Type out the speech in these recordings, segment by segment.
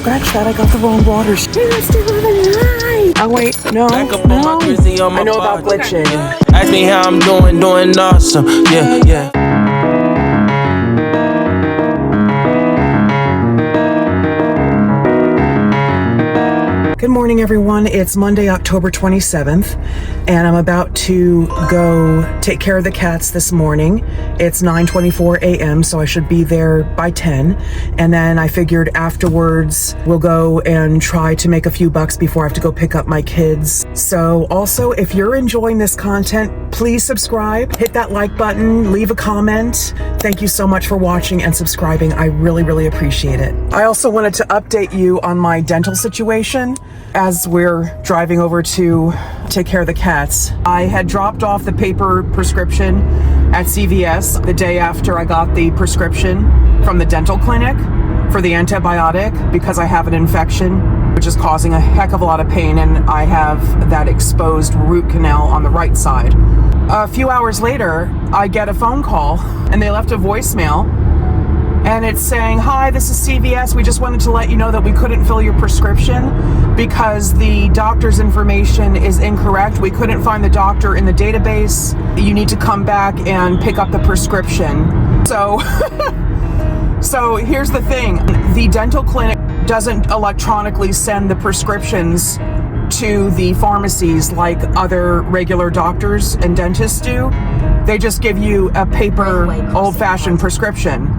Scratch that, I got the wrong waters. Oh wait, no. I know about glitching. Ask me how I'm doing awesome. Yeah. Good morning, everyone. It's Monday, October 27th, and I'm about to go take care of the cats this morning. It's 9:24 a.m., so I should be there by 10. And then I figured afterwards we'll go and try to make a few bucks before I have to go pick up my kids. So also, if you're enjoying this content, please subscribe, hit that like button, leave a comment. Thank you so much for watching and subscribing. I really, really appreciate it. I also wanted to update you on my dental situation as we're driving over to take care of the cats. I had dropped off the paper prescription at CVS the day after I got the prescription from the dental clinic for the antibiotic because I have an infection which is causing a heck of a lot of pain, and I have that exposed root canal on the right side. A few hours later, I get a phone call and they left a voicemail. And it's saying, "Hi, this is CVS. We just wanted to let you know that we couldn't fill your prescription because the doctor's information is incorrect. We couldn't find the doctor in the database. You need to come back and pick up the prescription." So, so here's the thing. The dental clinic doesn't electronically send the prescriptions to the pharmacies like other regular doctors and dentists do. They just give you a paper, old-fashioned prescription.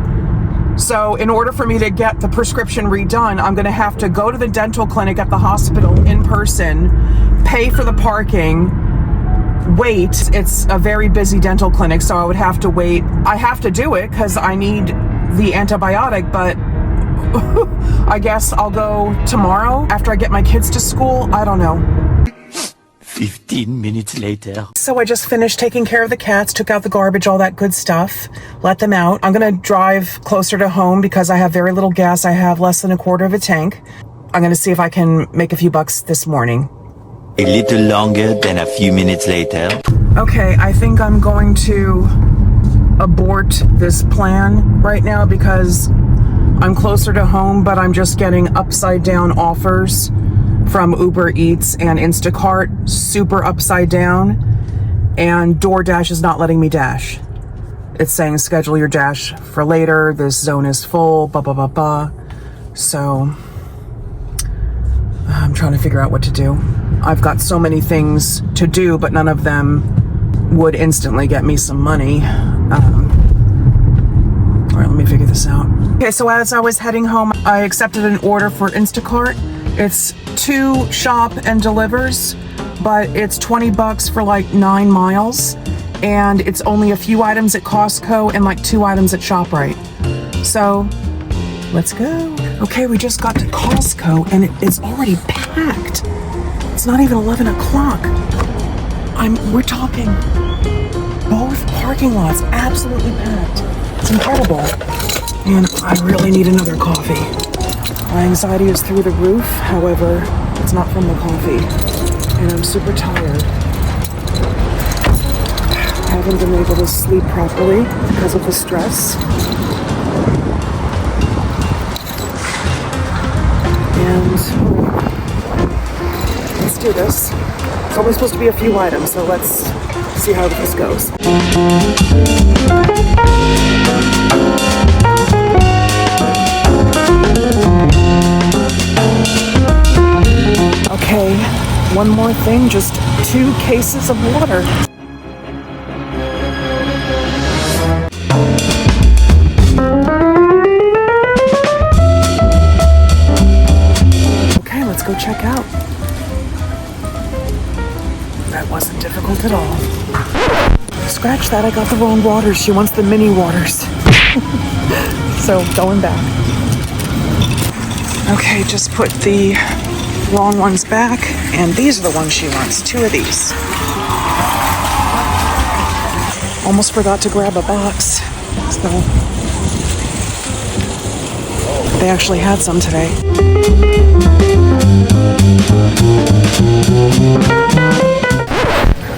So in order for me to get the prescription redone, I'm going to have to go to the dental clinic at the hospital in person, pay for the parking, wait. It's a very busy dental clinic, so I would have to wait. I have to do it because I need the antibiotic, but I guess I'll go tomorrow after I get my kids to school. I don't know. 15 minutes later. So I just finished taking care of the cats, took out the garbage, all that good stuff, let them out. I'm gonna drive closer to home because I have very little gas. I have less than a quarter of a tank. I'm gonna see if I can make a few bucks this morning. A little longer than a few minutes later. Okay, I think I'm going to abort this plan right now because I'm closer to home, but I'm just getting upside down offers from Uber Eats and Instacart, super upside down, and DoorDash is not letting me dash. It's saying schedule your dash for later, this zone is full, blah, blah, blah, blah. So I'm trying to figure out what to do. I've got so many things to do, but none of them would instantly get me some money. All right, let me figure this out. Okay, so as I was heading home, I accepted an order for Instacart. It's 2 shop and delivers, but it's $20 for like 9 miles, and it's only a few items at Costco and like 2 items at ShopRite. So let's go. Okay, we just got to Costco and it's already packed. It's not even 11 o'clock. We're talking both parking lots absolutely packed. It's incredible. And I really need another coffee. My anxiety is through the roof, however, it's not from the coffee, and I'm super tired. I haven't been able to sleep properly because of the stress. And let's do this. It's only supposed to be a few items, so let's see how this goes. Okay, one more thing, just 2 cases of water. Okay, let's go check out. That wasn't difficult at all. Scratch that, I got the wrong waters. She wants the mini waters. So, going back. Okay, just put the wrong ones back, and these are the ones she wants. 2 of these. Almost forgot to grab a box. So they actually had some today.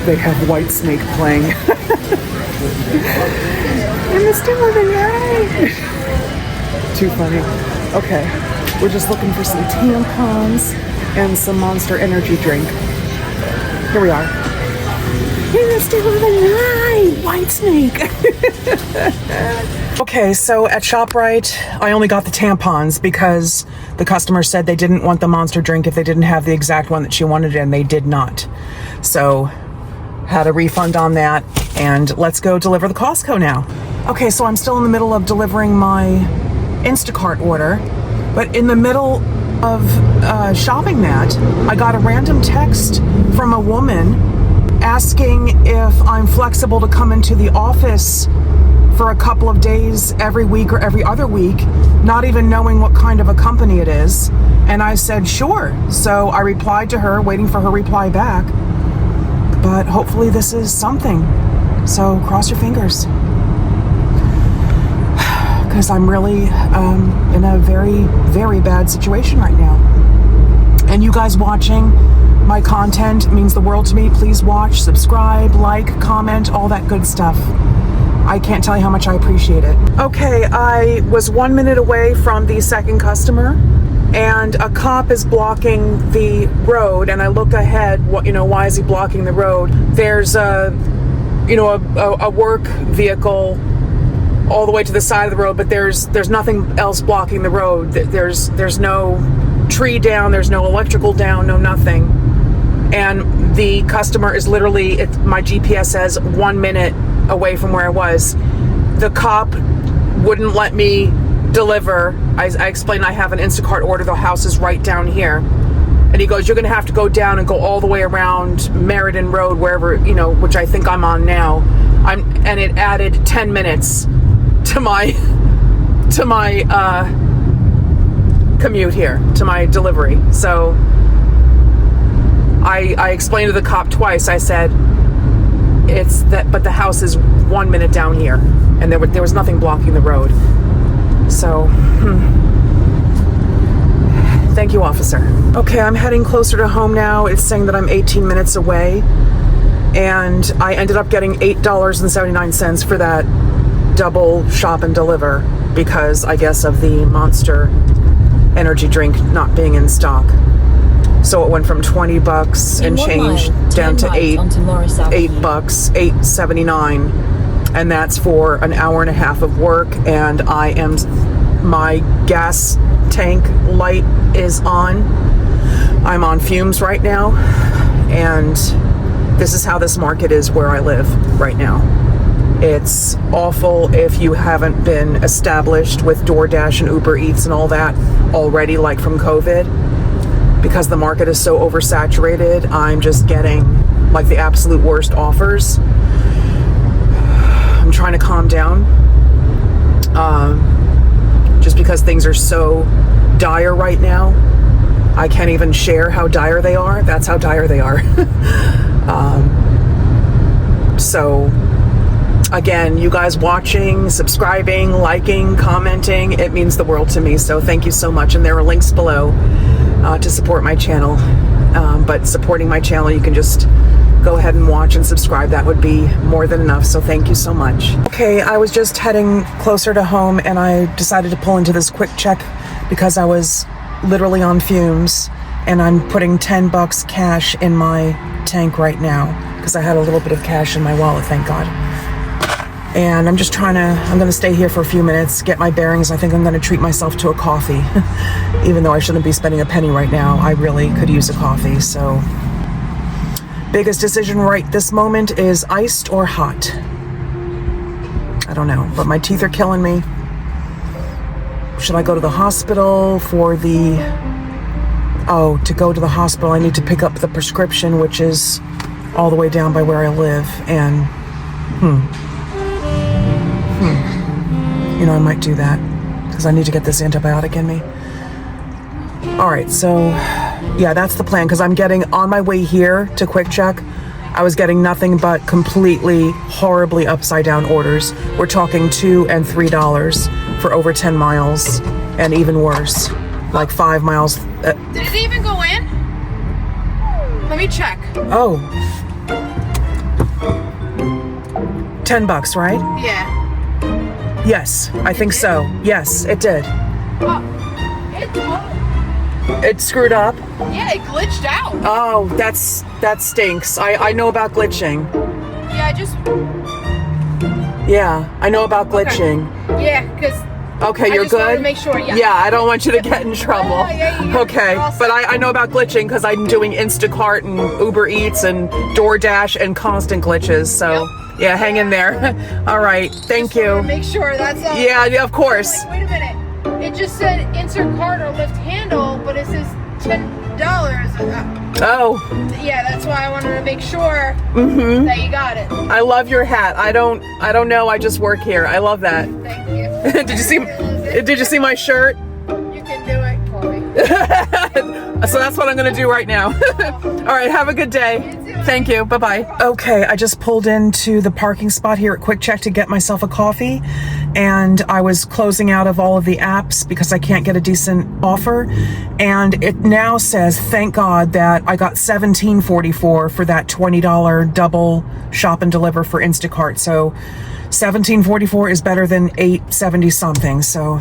They have White Snake playing. In the still living, yay! Too funny. Okay. We're just looking for some tampons and some Monster energy drink. Here we are. You're still alive, White Snake. Okay, so at ShopRite, I only got the tampons because the customer said they didn't want the Monster drink if they didn't have the exact one that she wanted, and they did not. So, had a refund on that, and let's go deliver the Costco now. Okay, so I'm still in the middle of delivering my Instacart order, but in the middle of shopping that, I got a random text from a woman asking if I'm flexible to come into the office for a couple of days every week or every other week, not even knowing what kind of a company it is. And I said, sure. So I replied to her, waiting for her reply back. But hopefully this is something. So cross your fingers. Because I'm really in a very, very bad situation right now. And you guys watching my content means the world to me. Please watch, subscribe, like, comment, all that good stuff. I can't tell you how much I appreciate it. Okay, I was 1 minute away from the second customer, and a cop is blocking the road, and I look ahead, why is he blocking the road? There's a work vehicle all the way to the side of the road, but there's nothing else blocking the road. There's no tree down, there's no electrical down, no nothing. And the customer is literally, my GPS says 1 minute away from where I was. The cop wouldn't let me deliver. I explained I have an Instacart order, the house is right down here. And he goes, you're gonna have to go down and go all the way around Meriden Road, wherever, which I think I'm on now. And it added 10 minutes to my commute here, to my delivery. So I explained to the cop twice. I said, it's that, but the house is 1 minute down here, and there was nothing blocking the road. So, thank you, officer. Okay, I'm heading closer to home now. It's saying that I'm 18 minutes away, and I ended up getting $8.79 for that double shop and deliver because I guess of the Monster energy drink not being in stock. So it went from $20 and change down to $8.79, and that's for an hour and a half of work. And my gas tank light is on. I'm on fumes right now, and this is how this market is where I live right now. It's awful if you haven't been established with DoorDash and Uber Eats and all that already, like from COVID. Because the market is so oversaturated, I'm just getting like the absolute worst offers. I'm trying to calm down. Just because things are so dire right now, I can't even share how dire they are. That's how dire they are. So again, you guys watching, subscribing, liking, commenting, it means the world to me. So thank you so much. And there are links below to support my channel. But supporting my channel, you can just go ahead and watch and subscribe. That would be more than enough. So thank you so much. Okay, I was just heading closer to home, and I decided to pull into this quick check because I was literally on fumes, and I'm putting $10 cash in my tank right now because I had a little bit of cash in my wallet, thank God. And I'm gonna stay here for a few minutes, get my bearings. I think I'm gonna treat myself to a coffee. Even though I shouldn't be spending a penny right now, I really could use a coffee. So, biggest decision right this moment is iced or hot. I don't know, but my teeth are killing me. Should I go to the hospital for to go to the hospital, I need to pick up the prescription, which is all the way down by where I live, and I might do that because I need to get this antibiotic in me. All right, so yeah, that's the plan, because I'm getting on my way here to Quick Check. I was getting nothing but completely horribly upside down orders. We're talking $2 and $3 for over 10 miles, and even worse, like 5 miles. Did it even go in? Let me check. Oh. $10, right? Yeah. Yes, I think so. Yes, it did. Oh, It totaled. It screwed up? Yeah, it glitched out. Oh, that stinks. I know about glitching. Yeah, I know about glitching. Okay. Yeah, because Okay, you're I just wanted good? to make sure, yeah. Yeah, I don't want you to get in trouble. Yeah, okay, but I know about glitching because I'm doing Instacart and Uber Eats and DoorDash and constant glitches. So, yeah, hang in there. All right, thank you. Make sure that's all. Yeah, of course. Like, wait a minute. It just said insert card or lift handle, but it says $10. Oh. Yeah, that's why I wanted to make sure that you got it. I love your hat. I don't know. I just work here. I love that. Thank you. Did you see my shirt? You can do it for me. So that's what I'm going to do right now. All right, have a good day. Thank you. Bye-bye. Okay, I just pulled into the parking spot here at Quick Check to get myself a coffee, and I was closing out of all of the apps because I can't get a decent offer, and it now says, thank God, that I got $17.44 for that $20 double shop and deliver for Instacart. So $17.44 is better than $8.70 something. So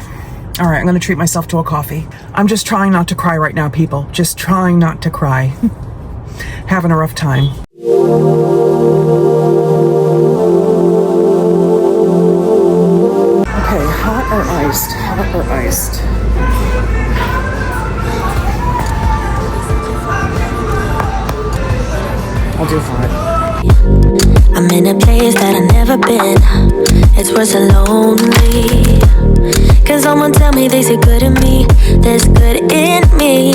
all right, I'm going to treat myself to a coffee. I'm just trying not to cry right now, people. Just trying not to cry. Having a rough time. Okay, hot or iced? Hot or iced? I'll do hot. I'm in a place that I've never been. It's worse than lonely. Cause someone tell me they see good in me. There's good in me.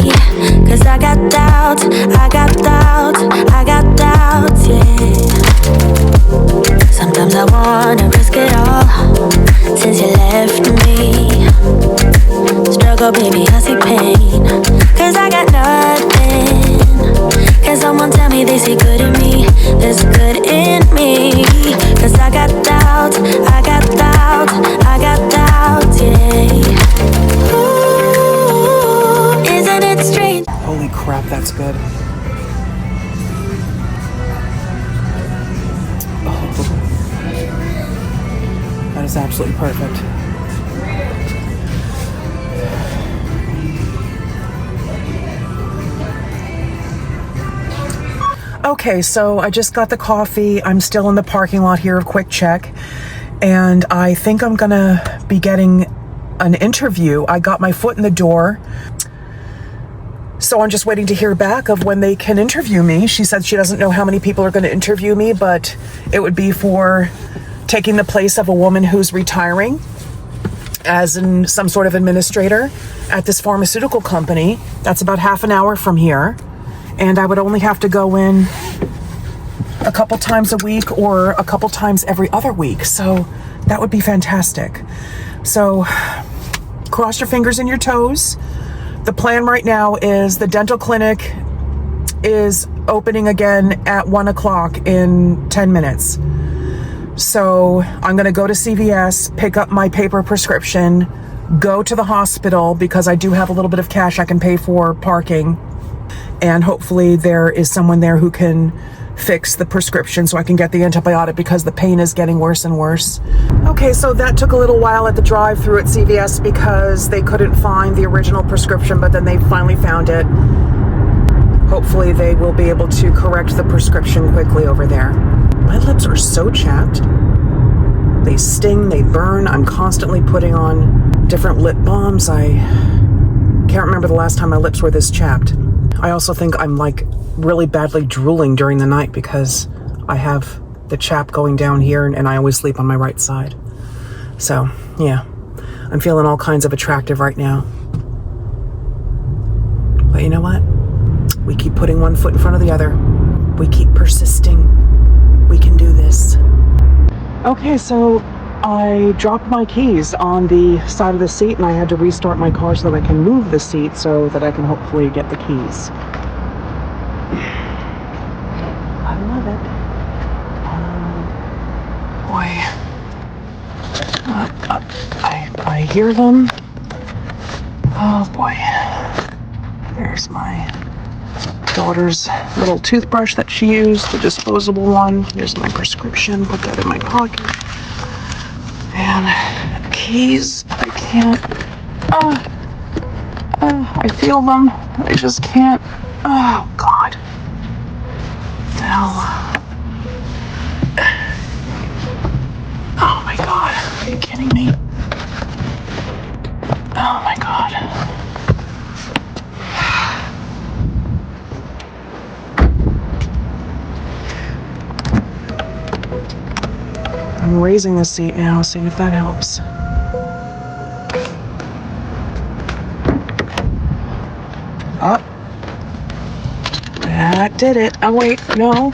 Cause I got doubts, I got doubts, I got doubts, yeah. Sometimes I wanna risk it all. Since you left me, struggle, baby, I see pain. Cause I got nothing. Can someone tell me they see good in me? There's good in me. Cause I got doubts, I got doubts, I got doubts, yeah. Ooh, isn't it strange? Holy crap, that's good. Oh, that is absolutely perfect. Okay, so I just got the coffee. I'm still in the parking lot here of Quick Check, and I think I'm gonna be getting an interview. I got my foot in the door, so I'm just waiting to hear back of when they can interview me. She said she doesn't know how many people are going to interview me, but it would be for taking the place of a woman who's retiring as in some sort of administrator at this pharmaceutical company. That's about half an hour from here. And I would only have to go in a couple times a week or a couple times every other week. So that would be fantastic. So cross your fingers and your toes. The plan right now is the dental clinic is opening again at 1 o'clock in 10 minutes. So I'm going to go to CVS, pick up my paper prescription, go to the hospital because I do have a little bit of cash I can pay for parking. And hopefully there is someone there who can fix the prescription so I can get the antibiotic because the pain is getting worse and worse. Okay, so that took a little while at the drive-thru at CVS because they couldn't find the original prescription, but then they finally found it. Hopefully they will be able to correct the prescription quickly over there. My lips are so chapped. They sting, they burn. I'm constantly putting on different lip balms. I can't remember the last time my lips were this chapped. I also think I'm like really badly drooling during the night because I have the chap going down here and I always sleep on my right side. So yeah, I'm feeling all kinds of attractive right now. But you know what? We keep putting one foot in front of the other. We keep persisting. We can do this. Okay, so I dropped my keys on the side of the seat and I had to restart my car so that I can move the seat so that I can hopefully get the keys. I love it. I hear them. Oh boy. There's my daughter's little toothbrush that she used, the disposable one. Here's my prescription, put that in my pocket. And keys, I can't. I feel them. I just can't. Oh, God. What the hell? Oh, my God. Are you kidding me? Oh, my God. I'm raising the seat now, seeing if that helps. Oh. That did it. Oh, wait. No.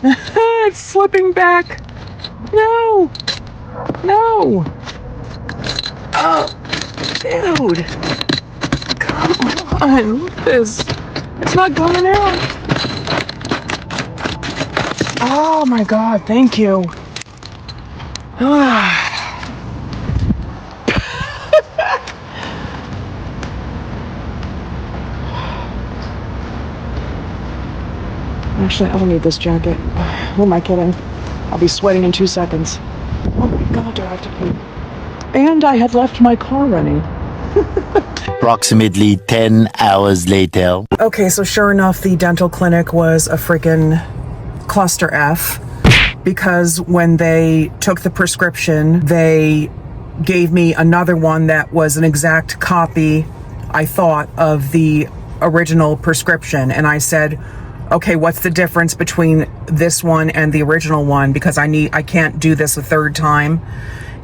It's slipping back. No. Oh, dude. Come on. Look at this. It's not going out. Oh, my God. Thank you. Actually, I don't need this jacket. Who am I kidding? I'll be sweating in 2 seconds. Oh my God, do I have to pee? And I had left my car running. Approximately 10 hours later. Okay, so sure enough, the dental clinic was a freaking cluster F, because when they took the prescription, they gave me another one that was an exact copy, I thought, of the original prescription. And I said, okay, what's the difference between this one and the original one? Because I can't do this a third time.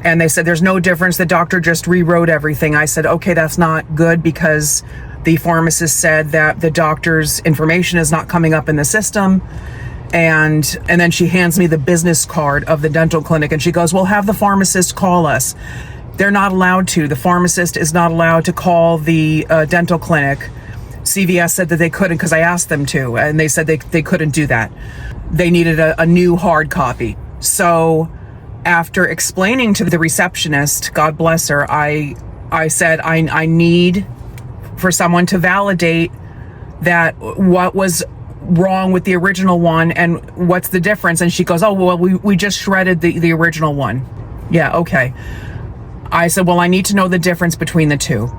And they said, there's no difference. The doctor just rewrote everything. I said, okay, that's not good, because the pharmacist said that the doctor's information is not coming up in the system. And then she hands me the business card of the dental clinic, and she goes, well, have the pharmacist call us. They're not allowed to. The pharmacist is not allowed to call the dental clinic. CVS said that they couldn't, because I asked them to, and they said they couldn't do that. They needed a new hard copy. So after explaining to the receptionist, God bless her, I said, I need for someone to validate that what was wrong with the original one and what's the difference. And she goes, oh, well, we just shredded the original one. Yeah, okay. I said, well, I need to know the difference between the two.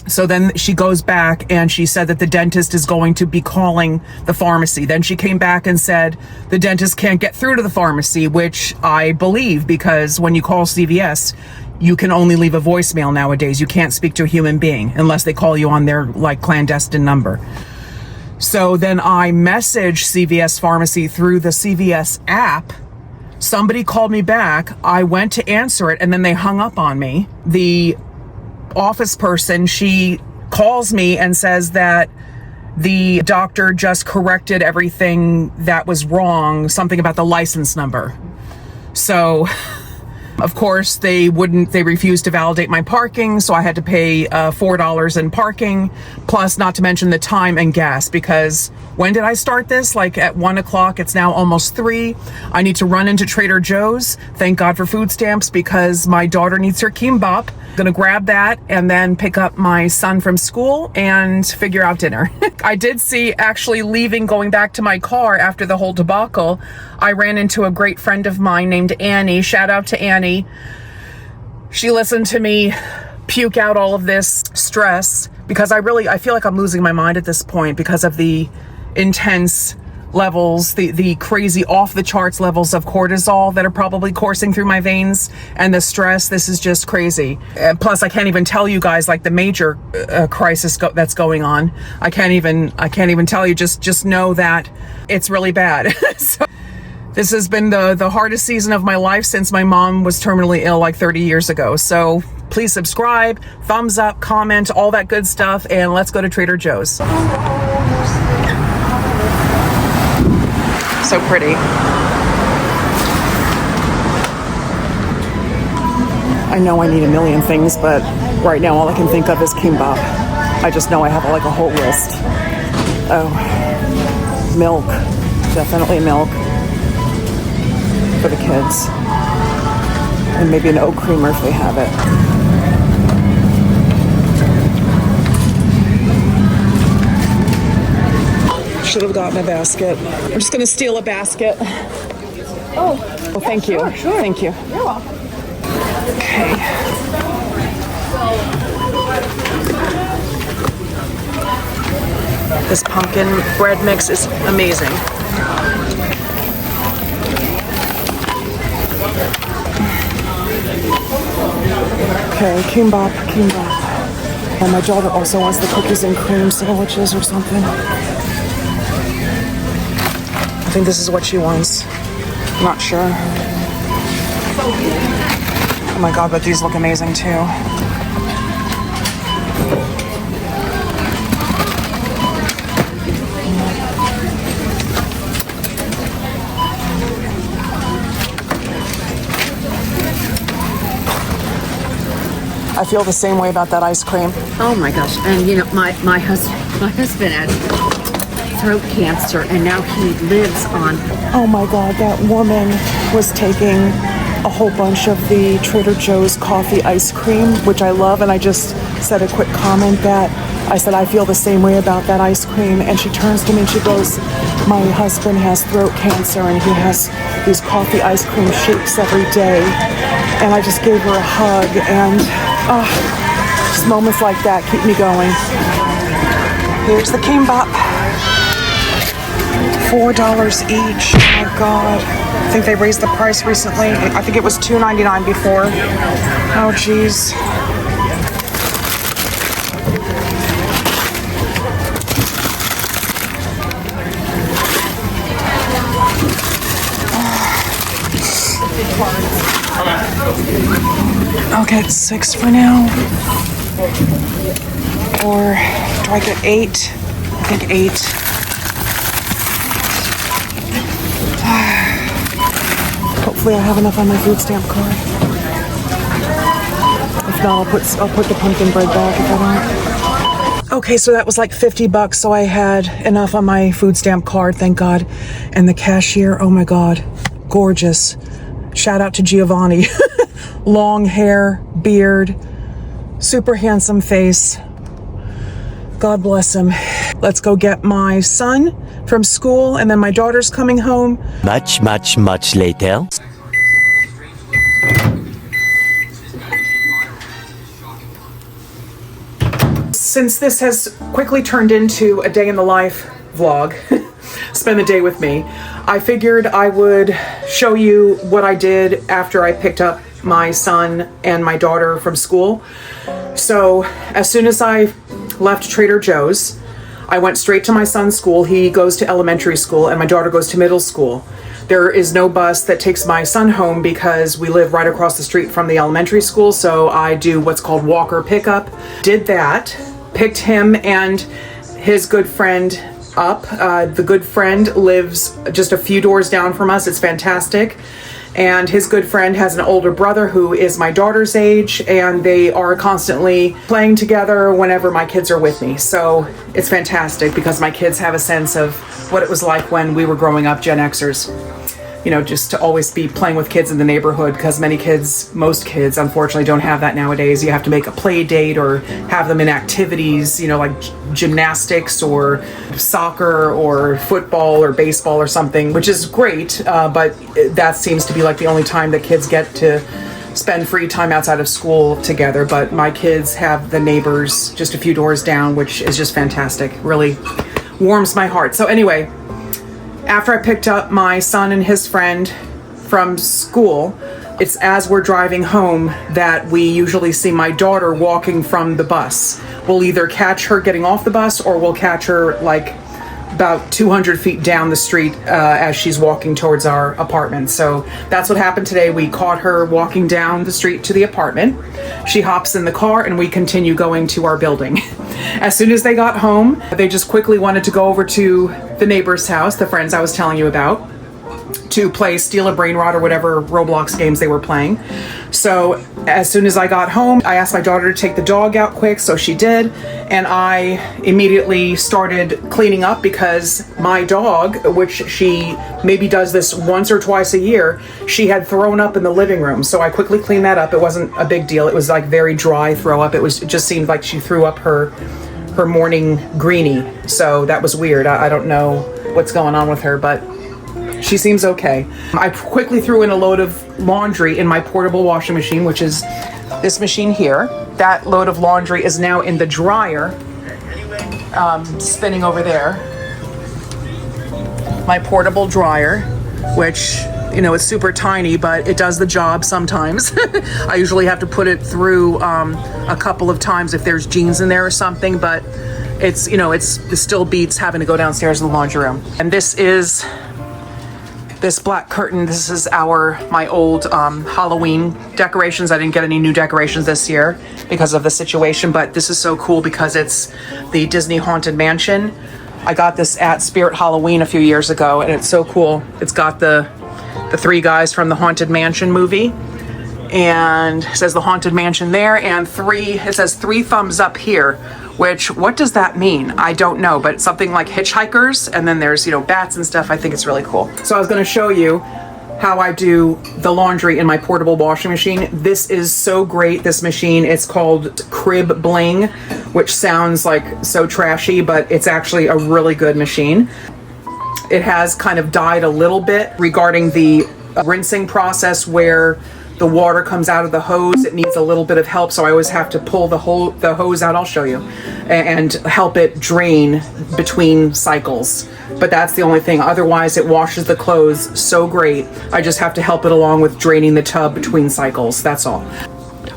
So then she goes back and she said that the dentist is going to be calling the pharmacy. Then she came back and said the dentist can't get through to the pharmacy, which I believe, because when you call CVS, you can only leave a voicemail nowadays. You can't speak to a human being unless they call you on their clandestine number. So then I messaged CVS Pharmacy through the CVS app. Somebody called me back. I went to answer it, and then they hung up on me. The office person, she calls me and says that the doctor just corrected everything that was wrong, something about the license number. So of course they refused to validate my parking, so I had to pay $4 in parking, plus not to mention the time and gas, because when did I start this? Like at 1 o'clock, it's now almost 3. I need to run into Trader Joe's. Thank God for food stamps, because my daughter needs her kimbap. Gonna grab that and then pick up my son from school and figure out dinner. I did see, actually leaving, going back to my car after the whole debacle, I ran into a great friend of mine named Annie. Shout out to Annie. She listened to me puke out all of this stress, because I feel like I'm losing my mind at this point because of the intense levels, the crazy off the charts levels of cortisol that are probably coursing through my veins, and the stress. This is just crazy. Plus I can't even tell you guys like the major crisis that's going on. I can't even tell you. Just know that it's really bad. So this has been the hardest season of my life since my mom was terminally ill like 30 years ago. So please subscribe, thumbs up, comment, all that good stuff, and let's go to Trader Joe's. So pretty. I know I need a million things, but right now all I can think of is kimbap. I just know I have like a whole list. Oh, milk, definitely milk for the kids, and maybe an oat creamer if they have it. Should have gotten a basket. I'm just gonna steal a basket. Oh, well, thank you. Sure. Thank you. You're welcome. Okay. This pumpkin bread mix is amazing. Okay, kimbap. And my daughter also wants the cookies and cream sandwiches or something. I think this is what she wants. Not sure. Oh my god, but these look amazing too. I feel the same way about that ice cream. Oh my gosh! And you know, my husband had throat cancer, and now he lives on. Oh my god, that woman was taking a whole bunch of the Trader Joe's coffee ice cream, which I love, and I just said a quick comment that I said I feel the same way about that ice cream, and she turns to me and she goes, my husband has throat cancer and he has these coffee ice cream shakes every day. And I just gave her a hug, and just moments like that keep me going. Here's the kimbap. $4 each. Oh my god. I think they raised the price recently. I think it was $2.99 before. Oh geez. I'll get 6 for now. Or do I get 8? I think 8. Hopefully I have enough on my food stamp card. If not, I'll put the pumpkin bread back if I don't. Okay, so that was like $50, so I had enough on my food stamp card, thank God. And the cashier, oh my God, gorgeous. Shout out to Giovanni. Long hair, beard, super handsome face. God bless him. Let's go get my son from school, and then my daughter's coming home. Much later. Since this has quickly turned into a day in the life vlog, spend the day with me, I figured I would show you what I did after I picked up my son and my daughter from school. So as soon as I left Trader Joe's, I went straight to my son's school. He goes to elementary school and my daughter goes to middle school. There is no bus that takes my son home because we live right across the street from the elementary school, so I do what's called walker pickup. Did that, picked him and his good friend up. The good friend lives just a few doors down from us. It's fantastic. And his good friend has an older brother who is my daughter's age, and they are constantly playing together whenever my kids are with me. So it's fantastic because my kids have a sense of what it was like when we were growing up, Gen Xers. You know, just to always be playing with kids in the neighborhood, because most kids, unfortunately, don't have that nowadays. You have to make a play date or have them in activities, you know, like gymnastics or soccer or football or baseball or something, which is great, but that seems to be like the only time that kids get to spend free time outside of school together. But my kids have the neighbors just a few doors down, which is just fantastic. Really warms my heart. So anyway, after I picked up my son and his friend from school, it's as we're driving home that we usually see my daughter walking from the bus. We'll either catch her getting off the bus or we'll catch her like about 200 feet down the street as she's walking towards our apartment. So that's what happened today. We caught her walking down the street to the apartment. She hops in the car and we continue going to our building. As soon as they got home, they just quickly wanted to go over to the neighbor's house, the friends I was telling you about, to play Steal a Brain Rot or whatever Roblox games they were playing. So as soon as I got home, I asked my daughter to take the dog out quick, so she did, and I immediately started cleaning up because my dog, which she maybe does this once or twice a year, she had thrown up in the living room. So I quickly cleaned that up. It wasn't a big deal. It was like very dry throw up. It just seemed like she threw up her morning greenie. So that was weird. I don't know what's going on with her, but she seems okay. I quickly threw in a load of laundry in my portable washing machine, which is this machine here. That load of laundry is now in the dryer spinning over there. My portable dryer, which, you know, it's super tiny, but it does the job sometimes. I usually have to put it through a couple of times if there's jeans in there or something, but it's, you know, it still beats having to go downstairs in the laundry room. And this is this black curtain. This is my old Halloween decorations. I didn't get any new decorations this year because of the situation, but this is so cool because it's the Disney Haunted Mansion. I got this at Spirit Halloween a few years ago, and it's so cool. It's got the three guys from the Haunted Mansion movie, and it says the Haunted Mansion there, and it says 3 thumbs up here, which, what does that mean? I don't know, but it's something like hitchhikers, and then there's, you know, bats and stuff. I think it's really cool. So I was gonna show you how I do the laundry in my portable washing machine. This is so great, this machine. It's called Crib Bling, which sounds like so trashy, but it's actually a really good machine. It has kind of died a little bit regarding the rinsing process where the water comes out of the hose. It needs a little bit of help, so I always have to pull the hose out. I'll show you, and help it drain between cycles. But that's the only thing. Otherwise, it washes the clothes so great. I just have to help it along with draining the tub between cycles. That's all.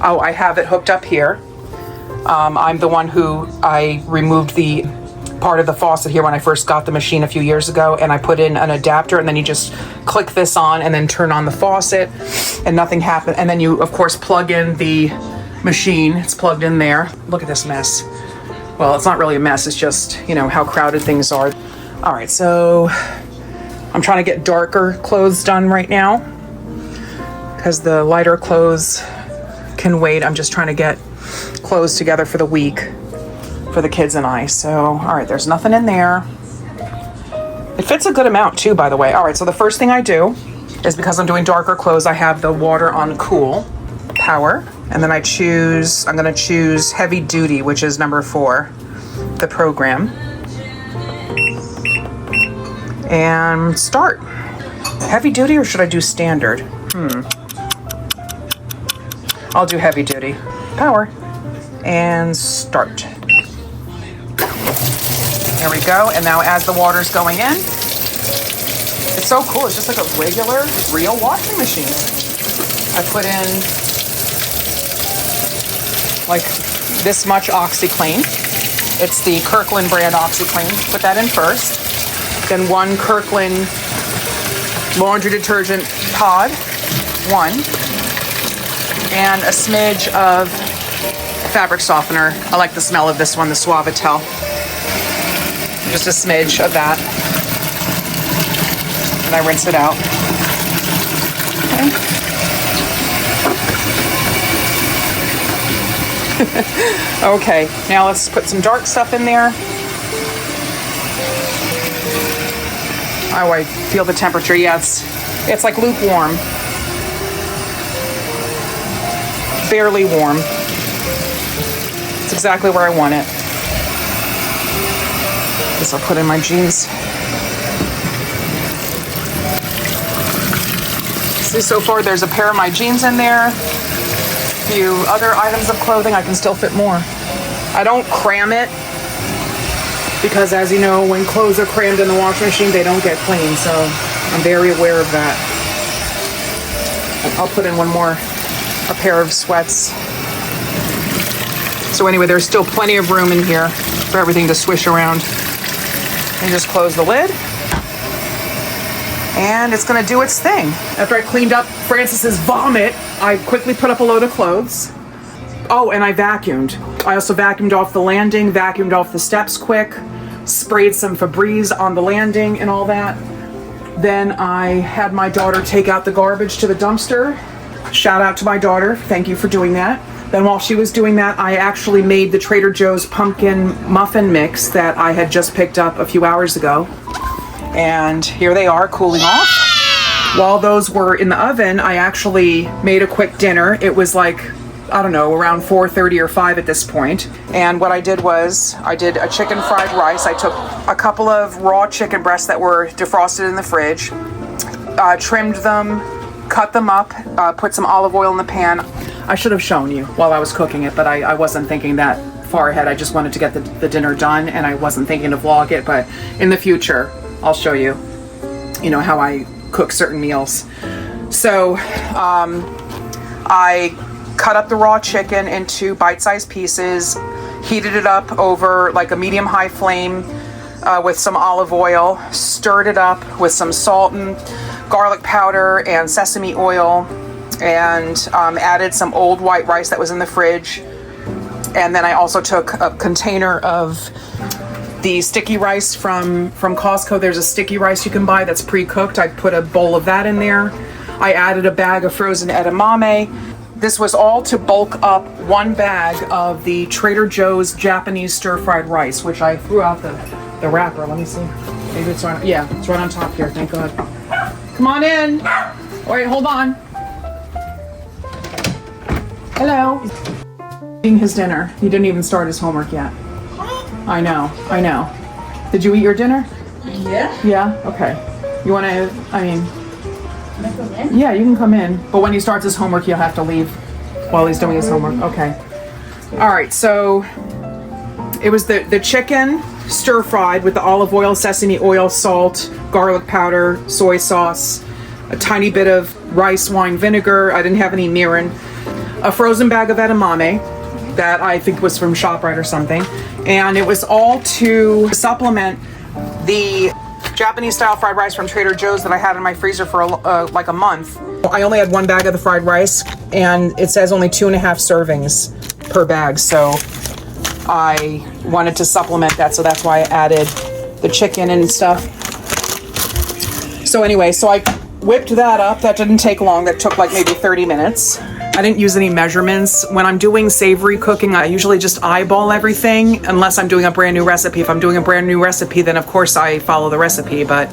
Oh, I have it hooked up here. I'm the one who I removed the part of the faucet here when I first got the machine a few years ago, and I put in an adapter, and then you just click this on and then turn on the faucet and nothing happened. And then you, of course, plug in the machine. It's plugged in there. Look at this mess. Well, it's not really a mess. It's just, you know, how crowded things are. All right, so I'm trying to get darker clothes done right now because the lighter clothes can wait. I'm just trying to get clothes together for the week for the kids and I. So, all right, there's nothing in there. It fits a good amount too, by the way. All right, so the first thing I do is, because I'm doing darker clothes, I have the water on cool power, and then I'm gonna choose heavy duty, which is number 4, the program, and start. Heavy duty, or should I do standard? I'll do heavy duty. Power, and start. There we go. And now as the water's going in, it's so cool. It's just like a regular, real washing machine. I put in like this much OxyClean. It's the Kirkland brand OxyClean. Put that in first. Then 1 Kirkland laundry detergent pod, 1. And a smidge of fabric softener. I like the smell of this one, the Suavitel. Just a smidge of that. And I rinse it out. Okay. Okay, now let's put some dark stuff in there. Oh, I feel the temperature. Yeah, it's like lukewarm. Barely warm. It's exactly where I want it. This I'll put in my jeans. See, so far there's a pair of my jeans in there. A few other items of clothing. I can still fit more. I don't cram it, because as you know, when clothes are crammed in the washing machine, they don't get clean, so I'm very aware of that. I'll put in a pair of sweats. So anyway, there's still plenty of room in here for everything to swish around. And just close the lid. And it's gonna do its thing. After I cleaned up Francis's vomit, I quickly put up a load of clothes. Oh, and I vacuumed. I also vacuumed off the landing, vacuumed off the steps quick, sprayed some Febreze on the landing and all that. Then I had my daughter take out the garbage to the dumpster. Shout out to my daughter. Thank you for doing that. Then while she was doing that, I actually made the Trader Joe's pumpkin muffin mix that I had just picked up a few hours ago. And here they are, cooling off. While those were in the oven, I actually made a quick dinner. It was like, I don't know, around 4:30 or 5 at this point. And what I did was, I did a chicken fried rice. I took a couple of raw chicken breasts that were defrosted in the fridge, trimmed them, cut them up, put some olive oil in the pan. I should have shown you while I was cooking it, but I wasn't thinking that far ahead. I just wanted to get the dinner done, and I wasn't thinking to vlog it, but in the future, I'll show you, you know, how I cook certain meals. So I cut up the raw chicken into bite-sized pieces, heated it up over like a medium-high flame with some olive oil, stirred it up with some salt and garlic powder and sesame oil, and added some old white rice that was in the fridge. And then I also took a container of the sticky rice from Costco. There's a sticky rice you can buy that's pre-cooked. I put a bowl of that in there. I added a bag of frozen edamame. This was all to bulk up one bag of the Trader Joe's Japanese stir-fried rice, which I threw out the wrapper. Let me see. Maybe it's right. Yeah, it's right on top here. Thank God. Come on in. Wait, hold on. Hello. Eating his dinner. He didn't even start his homework yet. I know. Did you eat your dinner? Yeah. Yeah? Okay. You want to, yeah, you can come in. But when he starts his homework, you'll have to leave while he's doing his homework. Okay. All right, so it was the chicken stir-fried with the olive oil, sesame oil, salt, garlic powder, soy sauce, a tiny bit of rice wine vinegar. I didn't have any mirin. A frozen bag of edamame that I think was from ShopRite or something. And it was all to supplement the Japanese style fried rice from Trader Joe's that I had in my freezer for like a month. I only had one bag of the fried rice, and it says only 2.5 servings per bag. So I wanted to supplement that, so that's why I added the chicken and stuff. So anyway, so I whipped that up. That didn't take long. That took like maybe 30 minutes. I didn't use any measurements. When I'm doing savory cooking, I usually just eyeball everything unless I'm doing a brand new recipe. If I'm doing a brand new recipe, then of course I follow the recipe. But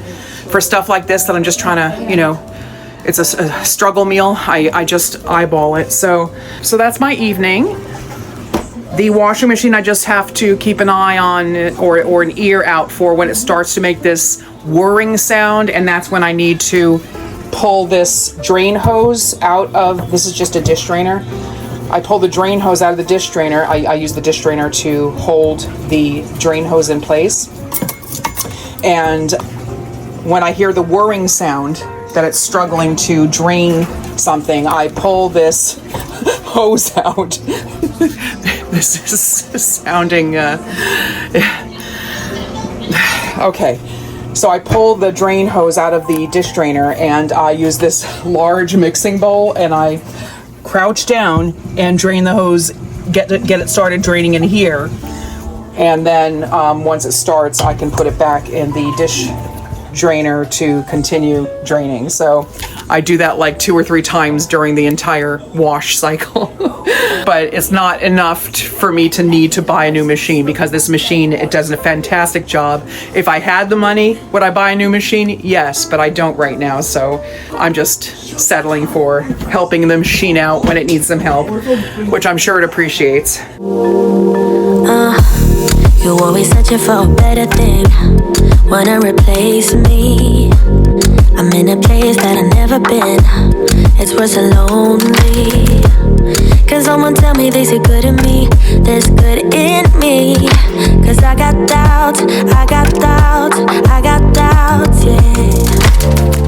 for stuff like this that I'm just trying to, you know, it's a struggle meal, I just eyeball it. So that's my evening. The washing machine, I just have to keep an eye on or an ear out for when it starts to make this whirring sound, and that's when I need to pull this drain hose out of, this is just a dish drainer. I pull the drain hose out of the dish drainer. I use the dish drainer to hold the drain hose in place. And when I hear the whirring sound that it's struggling to drain something, I pull this hose out. This is sounding, okay. So I pull the drain hose out of the dish drainer, and I use this large mixing bowl, and I crouch down and drain the hose, get it started draining in here. And then once it starts, I can put it back in the dish drainer to continue draining. So I do that like 2 or 3 times during the entire wash cycle. But it's not enough for me to need to buy a new machine, because this machine, it does a fantastic job. If I had the money, would I buy a new machine? Yes, but I don't right now. So I'm just settling for helping the machine out when it needs some help, which I'm sure it appreciates. You always searching for a better thing, wanna replace me. I'm in a place that I've never been. It's worse than lonely. Can someone tell me they see good in me? There's good in me. Cause I got doubts, yeah.